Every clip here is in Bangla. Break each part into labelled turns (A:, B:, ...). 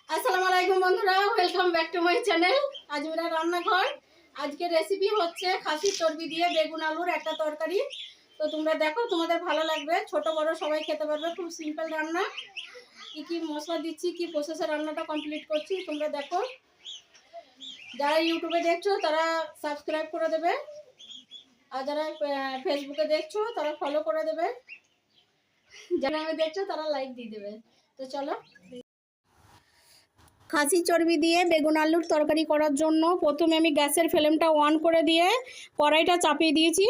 A: আসসালামু আলাইকুম বন্ধুরা, welcome back to my channel Azmira রান্নাঘর। আজকের রেসিপি হচ্ছে খাসির চর্বি দিয়ে বেগুন আলুর একটা তরকারি। তো তোমরা দেখো, তোমাদের ভালো লাগবে, ছোট বড় সবাই খেতে পারবে। খুব সিম্পল রান্না। কি মশলা দিচ্ছি, কি প্রসেসে রান্নাটা কমপ্লিট করছি তোমরা দেখো। যারা ইউটিউবে দেখছো তারা সাবস্ক্রাইব করে দেবে, আর যারা ফেসবুকে দেখছো তারা ফলো করে দেবে, যারা দেখছো তারা লাইক দিয়ে দেবে। তো চলো, খাসি চর্বি দিয়ে বেগুন আলুর তরকারি করার জন্য প্রথমে আমি গ্যাসের ফ্লেমটা অন করে দিয়ে কড়াইটা চাপিয়ে দিয়েছি।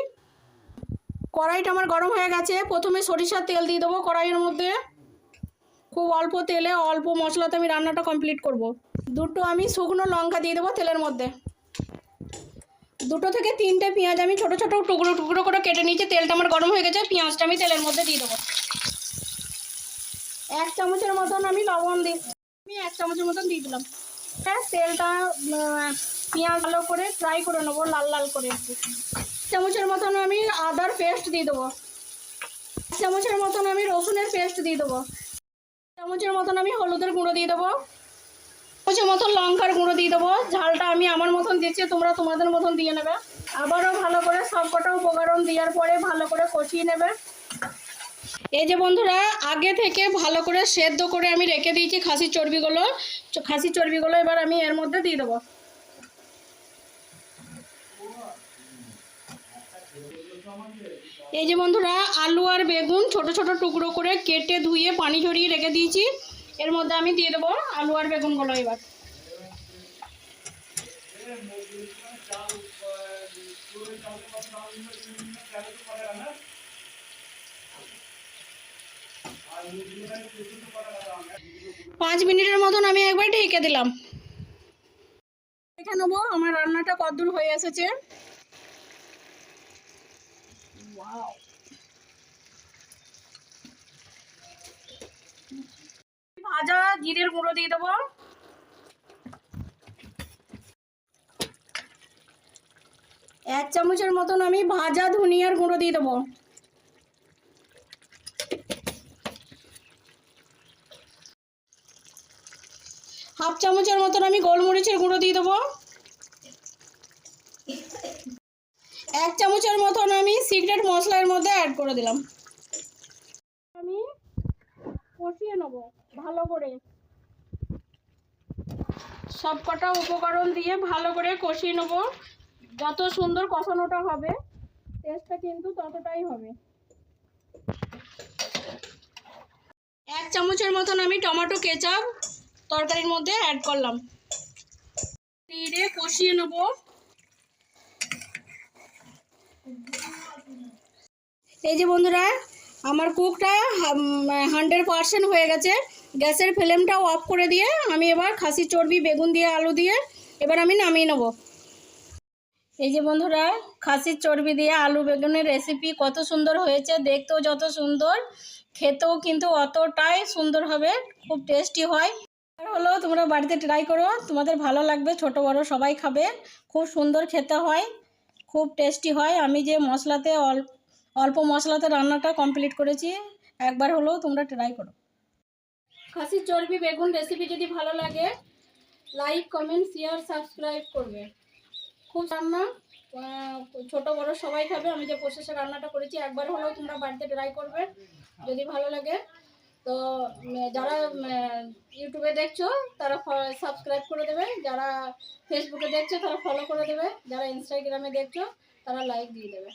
A: কড়াইটা আমার গরম হয়ে গেছে। প্রথমে সরিষার তেল দিয়ে দেবো কড়াইয়ের মধ্যে। খুব অল্প তেলে অল্প মশলাতে আমি রান্নাটা কমপ্লিট করব। দুটো আমি শুকনো লঙ্কা দিয়ে দেবো তেলের মধ্যে। 2 থেকে 3টে পেঁয়াজ আমি ছোটো ছোটো টুকরো টুকরো করে কেটে নিয়েছি। তেলটা আমার গরম হয়ে গেছে, পেঁয়াজটা আমি তেলের মধ্যে দিয়ে দেবো। 1 চামচের মতন আমি লবণ দিই, আমি 1 চামচের মতন দিয়ে দিলাম। তেলটা পেঁয়াজ ভালো করে ফ্রাই করে নেবো, লাল লাল করে। 1 চামচের মতন আমি আদার পেস্ট দিয়ে দেবো। 1 চামচের মতন আমি রসুনের পেস্ট দিয়ে দেবো। 1 চামচের মতন আমি হলুদের গুঁড়ো দিয়ে দেবো। 1 চামচের মতন লঙ্কার গুঁড়ো দিয়ে দেবো। ঝালটা আমি আমার মতন দিচ্ছি, তোমরা তোমাদের মতন দিয়ে নেবে। আবারও ভালো করে সবকটা উপকরণ দেওয়ার পরে ভালো করে কষিয়ে নেবে। এই যে বন্ধুরা, আগে থেকে ভালো করে সেদ্ধ করে আমি রেখে দিয়েছি খাসির চর্বিগুলো এবার আমি এর মধ্যে দিয়ে দেবো। এই যে বন্ধুরা, আলু আর বেগুন ছোট ছোট টুকরো করে কেটে ধুয়ে পানি ঝরিয়ে রেখে দিয়েছি, এর মধ্যে আমি দিয়ে দেবো আলু আর বেগুনগুলো। এবার পাঁচ মিনিটের মতন আমি একবার ঢেকে দিলাম। দেখে নেবো আমার রান্নাটা কতদূর হয়ে এসেছে। ভাজা জিরের গুঁড়ো দিয়ে দেবো। 1 চামচের মতন আমি ভাজা ধনিয়ার গুঁড়ো দিয়ে দেবো। 1/2 চামচের মতন আমি গোলমরিচের গুঁড়ো দিয়ে দেবো। 1 চামচের মতন আমি সিক্রেট মশলা এর মধ্যে অ্যাড করে দিলাম। আমি কষিয়ে নেবো ভালো করে, সব কটা উপকরণ দিয়ে ভালো করে কষিয়ে নেবো। যত সুন্দর কষানোটা হবে টেস্টটা কিন্তু ততটাই হবে। 1 চামচের মতন আমি টমেটো কেচাপ তরকারির মধ্যে অ্যাড করলাম, দিয়ে কষিয়ে নেবো। এই যে বন্ধুরা, আমার কুকটা 100% হয়ে গেছে। গ্যাসের ফ্লেমটাও অফ করে দিয়ে আমি এবার খাসির চর্বি বেগুন দিয়ে আলু দিয়ে এবার আমি নামিয়ে নেব। এই যে বন্ধুরা, খাসির চর্বি দিয়ে আলু বেগুনের রেসিপি কত সুন্দর হয়েছে, দেখতেও যত সুন্দর, খেতেও কিন্তু অতটাই সুন্দর হবে, খুব টেস্টি হয়। হলো তোমরা বাড়িতে ট্রাই করো, তোমাদের ভালো লাগবে, ছোট বড় সবাই খাবে। খুব সুন্দর খেতে হয়, খুব টেস্টি হয়। আমি যে মশলাতে অল্প মশলাতে রান্নাটা কমপ্লিট করেছি, একবার হলেও তোমরা ট্রাই করো। খাসির চর্বি বেগুন রেসিপি যদি ভালো লাগে লাইক কমেন্ট শেয়ার সাবস্ক্রাইব করবে। খুব রান্না, ছোট বড় সবাই খাবে। আমি যে প্রসেসে রান্নাটা করেছি একবার হলেও তোমরা বাড়িতে ট্রাই করবে যদি ভালো লাগে। তো যারা ইউটিউবে দেখছো তারা সাবস্ক্রাইব করে দেবে, যারা ফেসবুকে দেখছো তারা ফলো করে দেবে, যারা ইনস্টাগ্রামে দেখছো তারা লাইক দিয়ে দেবে।